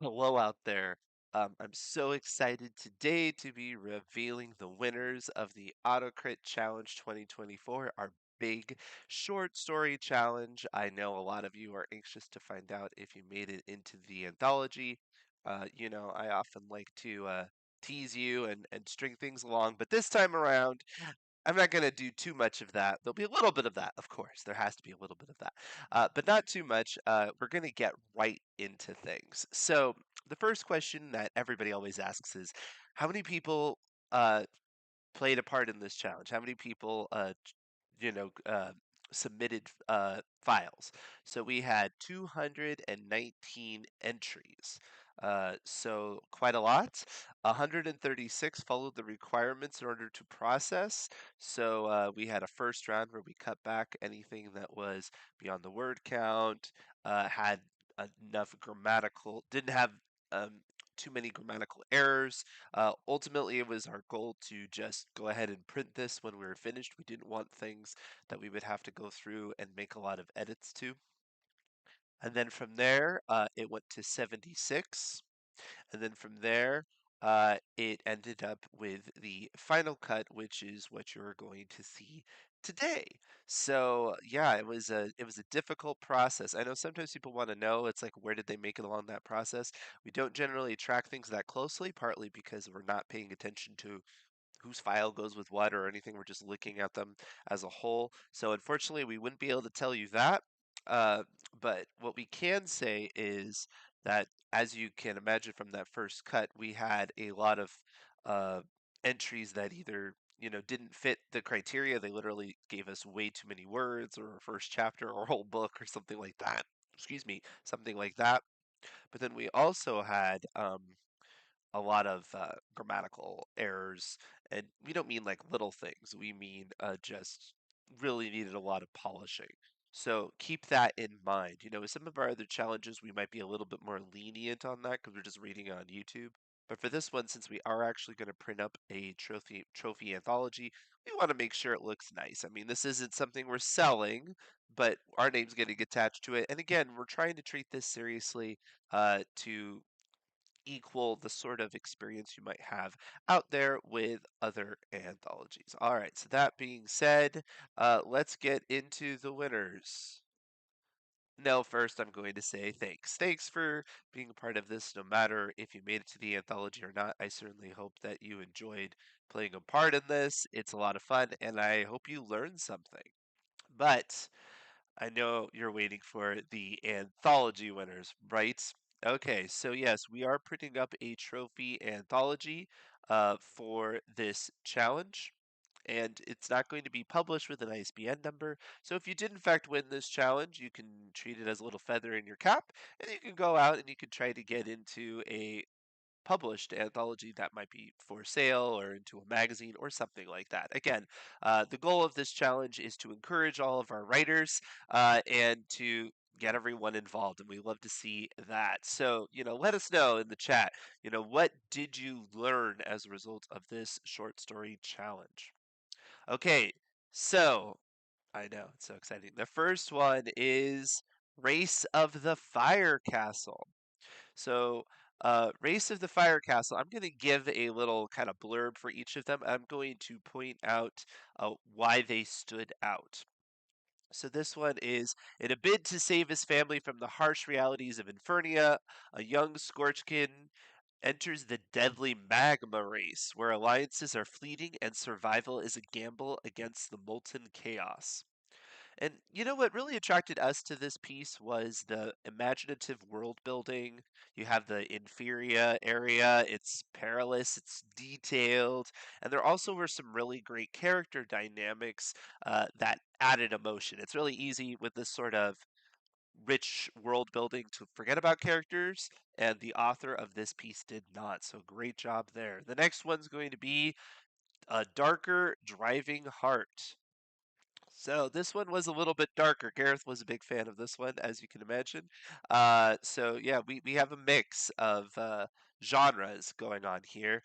Hello out there. I'm so excited today to be revealing the winners of the AutoCrit Challenge 2024, our big short story challenge. I know a lot of you are anxious to find out if you made it into the anthology. I often like to tease you and string things along, but this time around, I'm not going to do too much of that. There'll be a little bit of that, of course. There has to be a little bit of that, but not too much. We're going to get right into things. So, the first question that everybody always asks is how many people uh, played a part in this challenge? How many people, you know, uh, submitted files? So we had 219 entries. So quite a lot. 136 followed the requirements in order to process. So we had a first round where we cut back anything that was beyond the word count, had enough grammatical, didn't have um, too many grammatical errors. Ultimately, it was our goal to just go ahead and print this when we were finished. We didn't want things that we would have to go through and make a lot of edits to. And then from there, it went to 76. And then from there, it ended up with the final cut, which is what you're going to see today. So yeah, it was a difficult process. I know sometimes people want to know, it's like, where did they make it along that process? We don't generally track things that closely, partly because we're not paying attention to whose file goes with what or anything. We're just looking at them as a whole. So unfortunately, we wouldn't be able to tell you that. Uh, but what we can say is that, as you can imagine from that first cut, we had a lot of uh, entries that either didn't fit the criteria. They literally gave us way too many words, or a first chapter, or a whole book, or something like that. Excuse me, something like that. But then we also had a lot of grammatical errors, and we don't mean like little things. We mean just really needed a lot of polishing. So keep that in mind. With some of our other challenges, we might be a little bit more lenient on that because we're just reading on YouTube. But for this one, since we are actually going to print up a trophy anthology, we want to make sure it looks nice. I mean, this isn't something we're selling, but our name's getting attached to it. And again, we're trying to treat this seriously to equal the sort of experience you might have out there with other anthologies. All right, so that being said, let's get into the winners. No, first I'm going to say thanks. Thanks for being a part of this, no matter if you made it to the anthology or not. I certainly hope that you enjoyed playing a part in this. It's a lot of fun, and I hope you learned something. But I know you're waiting for the anthology winners, right? Okay, so yes, we are printing up a trophy anthology for this challenge, and it's not going to be published with an ISBN number. So if you did in fact win this challenge, you can treat it as a little feather in your cap, and you can go out and you can try to get into a published anthology that might be for sale or into a magazine or something like that. Again, the goal of this challenge is to encourage all of our writers and to get everyone involved, and we love to see that. So, let us know in the chat, what did you learn as a result of this short story challenge? Okay, so I know it's so exciting. The first one is Race of the Fire Castle. So, Race of the Fire Castle, I'm going to give a little kind of blurb for each of them. I'm going to point out why they stood out. So, this one is in a bid to save his family from the harsh realities of Infernia, a young Scorchkin enters the deadly magma race, where alliances are fleeting and survival is a gamble against the molten chaos. And what really attracted us to this piece was the imaginative world building. You have the Inferia area, it's perilous, it's detailed, and there also were some really great character dynamics that added emotion. It's really easy with this sort of rich world building to forget about characters, and the author of this piece did not. So great job there. The next one's going to be A Darker Driving Heart. So this one was a little bit darker. Gareth was a big fan of this one, as you can imagine. So yeah, we have a mix of genres going on here.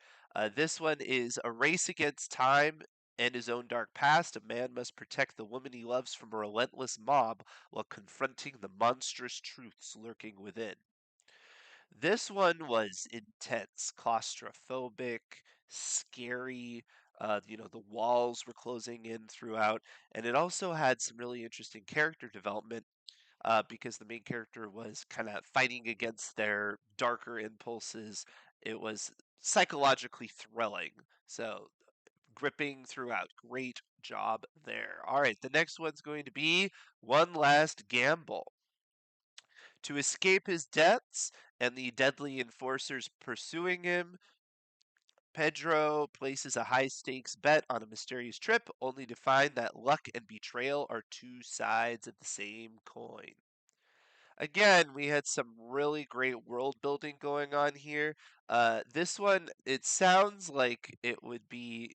This one is a race against time and his own dark past. A man must protect the woman he loves from a relentless mob while confronting the monstrous truths lurking within. This one was intense, claustrophobic, scary. The walls were closing in throughout, and it also had some really interesting character development because the main character was kind of fighting against their darker impulses. It was psychologically thrilling. So gripping throughout. Great job there. All right, the next one's going to be One Last Gamble. To escape his debts and the deadly enforcers pursuing him, Pedro places a high stakes bet on a mysterious trip, only to find that luck and betrayal are two sides of the same coin. Again, we had some really great world building going on here. This one, it sounds like it would be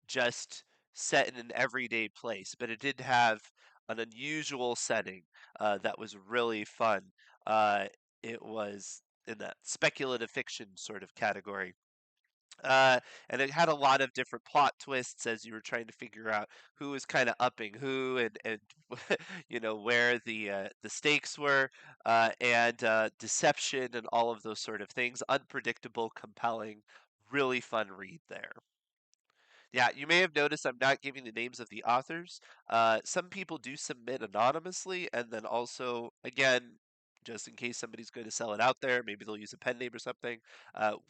just set in an everyday place, but it did have an unusual setting that was really fun. Uh, it was in that speculative fiction sort of category. Uh, and it had a lot of different plot twists as you were trying to figure out who was kind of upping who and where the stakes were and deception and all of those sort of things. Unpredictable, compelling, really fun read there. Yeah, you may have noticed I'm not giving the names of the authors. Some people do submit anonymously, and then also, again, just in case somebody's going to sell it out there, maybe they'll use a pen name or something.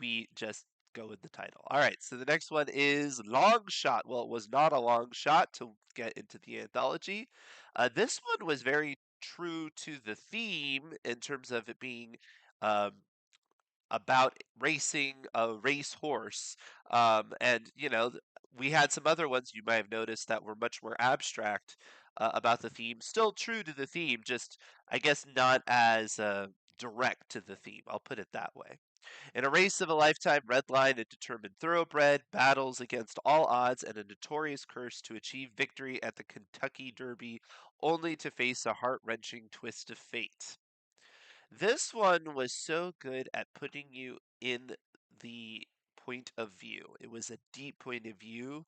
We just go with the title. All right, so the next one is Long Shot. Well, it was not a long shot to get into the anthology. This one was very true to the theme in terms of it being um, about racing a racehorse. And, we had some other ones you might have noticed that were much more abstract about the theme. Still true to the theme, just, I guess, not as direct to the theme. I'll put it that way. In a race of a lifetime, Redline, a determined thoroughbred, battles against all odds and a notorious curse to achieve victory at the Kentucky Derby, only to face a heart wrenching twist of fate. This one was so good at putting you in the point of view. It was a deep point of view.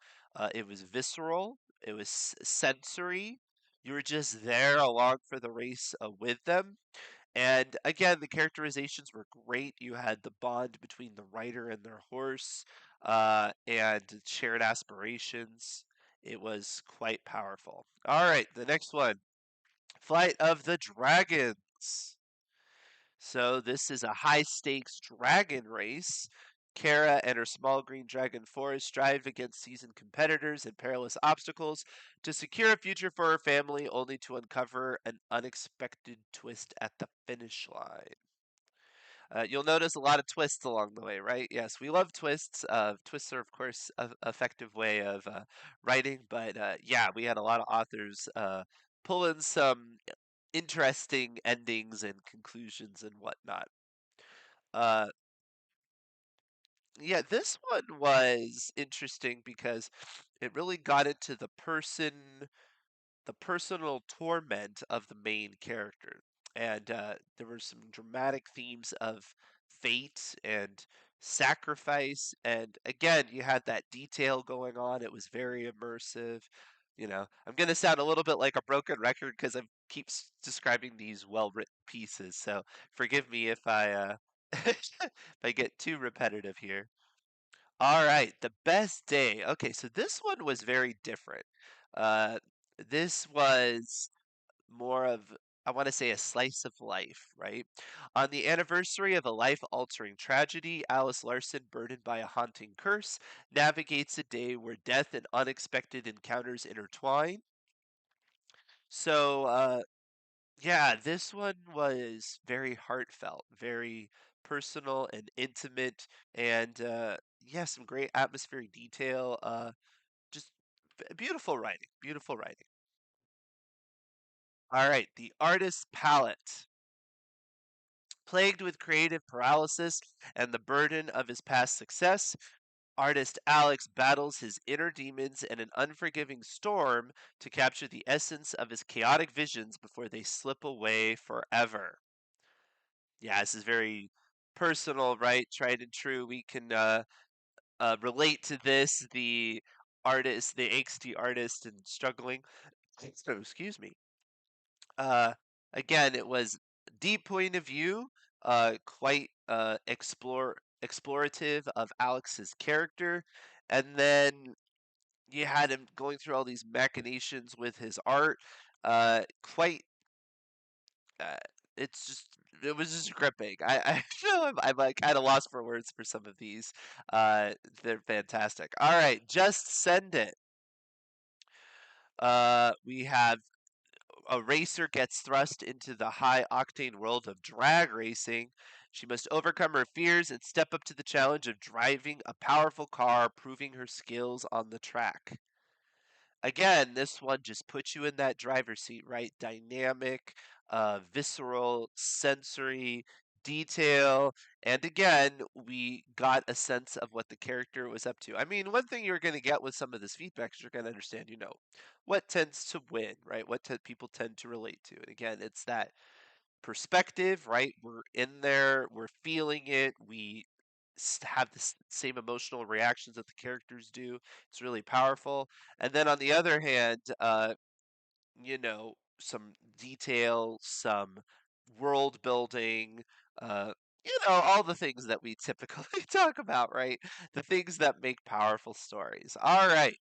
It was visceral. It was sensory. You were just there along for the race with them. And again, the characterizations were great. You had the bond between the rider and their horse and shared aspirations. It was quite powerful. All right, the next one Flight of the Dragons. So this is a high stakes dragon race. Kara and her small green dragon forest strive against seasoned competitors and perilous obstacles to secure a future for her family, only to uncover an unexpected twist at the finish line. You'll notice a lot of twists along the way, right? Yes, we love twists. Twists are, of course, an effective way of writing, but yeah, we had a lot of authors pull in some interesting endings and conclusions and whatnot. Uh, yeah, this one was interesting because it really got into the personal torment of the main character. And there were some dramatic themes of fate and sacrifice. And again, you had that detail going on. It was very immersive. I'm going to sound a little bit like a broken record because I keep describing these well written pieces. So forgive me if if I get too repetitive here. All right, the best day. Okay, so this one was very different. Uh, this was more of, I want to say, a slice of life, right? On the anniversary of a life altering tragedy, Alice Larson, burdened by a haunting curse, navigates a day where death and unexpected encounters intertwine. So, yeah, this one was very heartfelt, very personal and intimate, and yeah, some great atmospheric detail. Just beautiful writing, beautiful writing. All right, the artist's palette. Plagued with creative paralysis and the burden of his past success, artist Alex battles his inner demons in an unforgiving storm to capture the essence of his chaotic visions before they slip away forever. Yeah, this is very personal, right? Tried and true. We can relate to this, the artist, the angsty artist, and struggling. So, excuse me. Uh, Again, it was deep point of view. quite explorative of Alex's character, and then you had him going through all these machinations with his art. Quite, uh, it's just it was just gripping. I feel I'm like at a loss for words for some of these. They're fantastic. All right, just send it. We have a racer gets thrust into the high octane world of drag racing. She must overcome her fears and step up to the challenge of driving a powerful car, proving her skills on the track. Again, this one just puts you in that driver's seat, right? Dynamic, visceral, sensory, detail. And again, we got a sense of what the character was up to. I mean, one thing you're going to get with some of this feedback is you're going to understand, what tends to win, right? People tend to relate to. And again, it's that perspective, right? We're in there, we're feeling it, we have the same emotional reactions that the characters do. It's really powerful. And then on the other hand, some detail, some world building, all the things that we typically talk about, right? The things that make powerful stories. All right.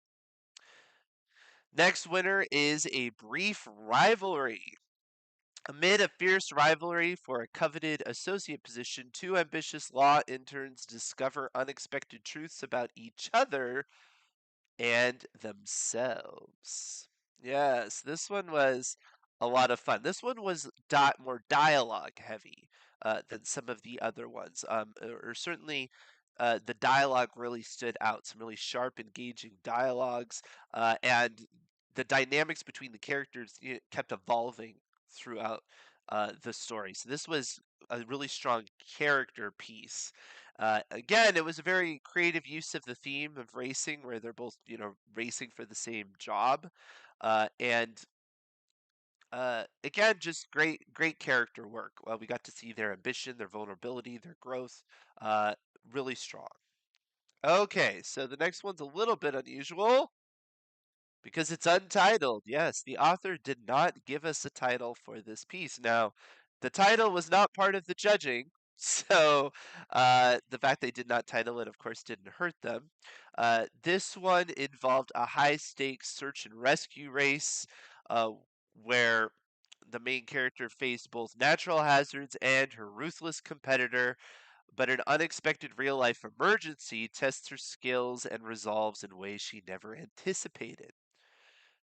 Next winner is A Brief Rivalry. Amid a fierce rivalry for a coveted associate position, two ambitious law interns discover unexpected truths about each other and themselves. Yes, this one was a lot of fun. This one was more dialogue heavy than some of the other ones, or certainly. The dialogue really stood out. Some really sharp, engaging dialogues, and the dynamics between the characters kept evolving throughout the story. So this was a really strong character piece. Again, it was a very creative use of the theme of racing, where they're both, racing for the same job, and again, just great character work. We got to see their ambition, their vulnerability, their growth, uh, really strong. Okay, so the next one's a little bit unusual because it's untitled. Yes, the author did not give us a title for this piece. Now, the title was not part of the judging, so the fact they did not title it, of course, didn't hurt them. This one involved a high stakes search and rescue race uh, where the main character faced both natural hazards and her ruthless competitor, but an unexpected real life emergency tests her skills and resolves in ways she never anticipated.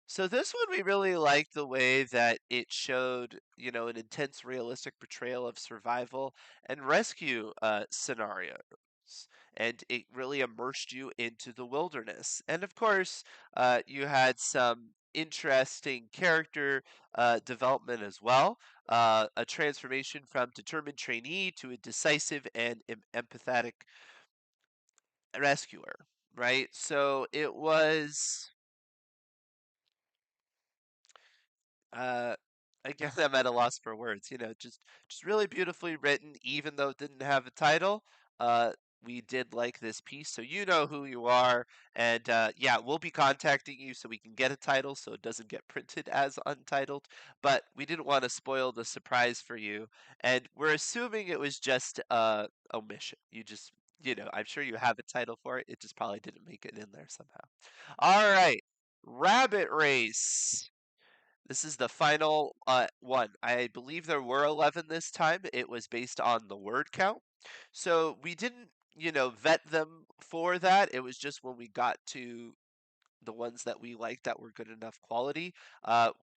So this one we really liked the way that it showed, an intense realistic portrayal of survival and rescue scenarios. And it really immersed you into the wilderness. And of course, you had some interesting character development as well. A transformation from determined trainee to a decisive and empathetic rescuer, right? So it was Uh, again, I'm at a loss for words. Just really beautifully written, even though it didn't have a title. Uh, we did like this piece, so you know who you are, and yeah, we'll be contacting you so we can get a title, so it doesn't get printed as untitled. But we didn't want to spoil the surprise for you, and we're assuming it was just omission. I'm sure you have a title for it. It just probably didn't make it in there somehow. All right, Rabbit Race. This is the final one. I believe there were 11 this time. It was based on the word count. So we didn't, vet them for that. It was just when we got to the ones that we liked that were good enough quality.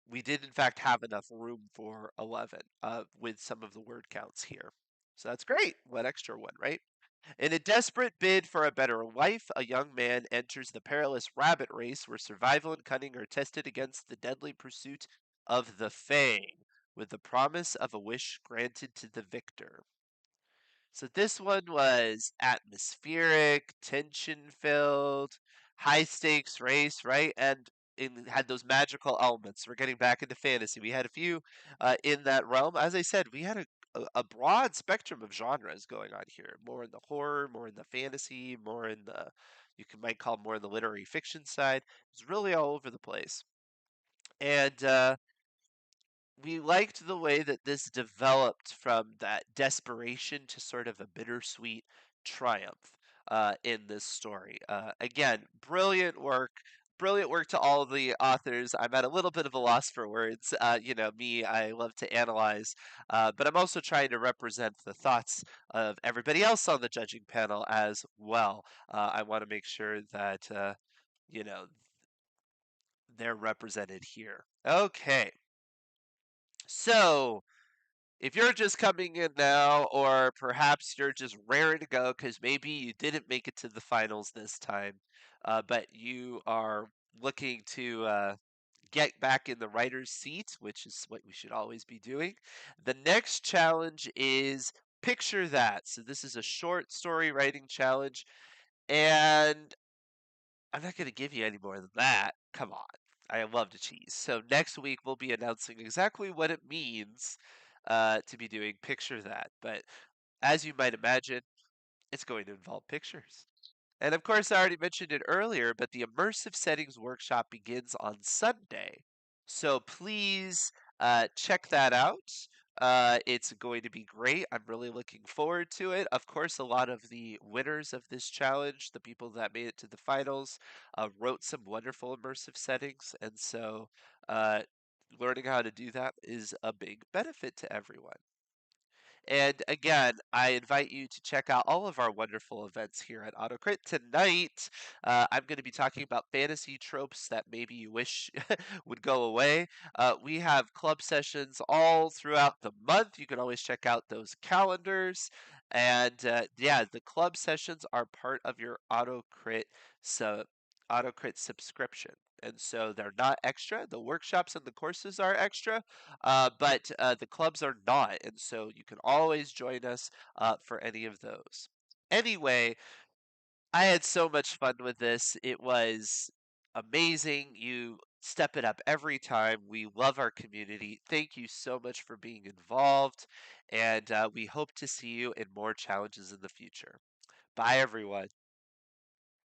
We did, in fact, have enough room for 11 with some of the word counts here. So that's great. One extra one, right? In a desperate bid for a better wife, a young man enters the perilous rabbit race where survival and cunning are tested against the deadly pursuit of the Fang, with the promise of a wish granted to the victor. So this one was atmospheric, tension filled, high stakes race, right? And it had those magical elements. We're getting back into fantasy. We had a few in that realm. As I said, we had a broad spectrum of genres going on here. More in the horror, more in the fantasy, more in the might call more in the literary fiction side. It's really all over the place. And we liked the way that this developed from that desperation to sort of a bittersweet triumph in this story. Again, brilliant work. Brilliant work to all of the authors. I'm at a little bit of a loss for words. Me, I love to analyze, but I'm also trying to represent the thoughts of everybody else on the judging panel as well. I want to make sure that, you know, they're represented here. Okay, so if you're just coming in now, or perhaps you're just raring to go because maybe you didn't make it to the finals this time, but you are looking to get back in the writer's seat, which is what we should always be doing, the next challenge is Picture That. So, this is a short story writing challenge, and I'm not going to give you any more than that. Come on. I love to cheese. So next week we'll be announcing exactly what it means to be doing Picture That. But as you might imagine, it's going to involve pictures. And of course, I already mentioned it earlier, but the Immersive Settings Workshop begins on Sunday. So please check that out. It's going to be great. I'm really looking forward to it. Of course, a lot of the winners of this challenge, the people that made it to the finals, wrote some wonderful immersive settings. And so learning how to do that is a big benefit to everyone. And again, I invite you to check out all of our wonderful events here at AutoCrit. Tonight, I'm going to be talking about fantasy tropes that maybe you wish would go away. We have club sessions all throughout the month. You can always check out those calendars. And yeah, the club sessions are part of your AutoCrit subscription. And so they're not extra. The workshops and the courses are extra, but the clubs are not, and so you can always join us for any of those. Anyway, I had so much fun with this. It was amazing. You step it up every time. We love our community. Thank you so much for being involved, and we hope to see you in more challenges in the future. Bye, everyone.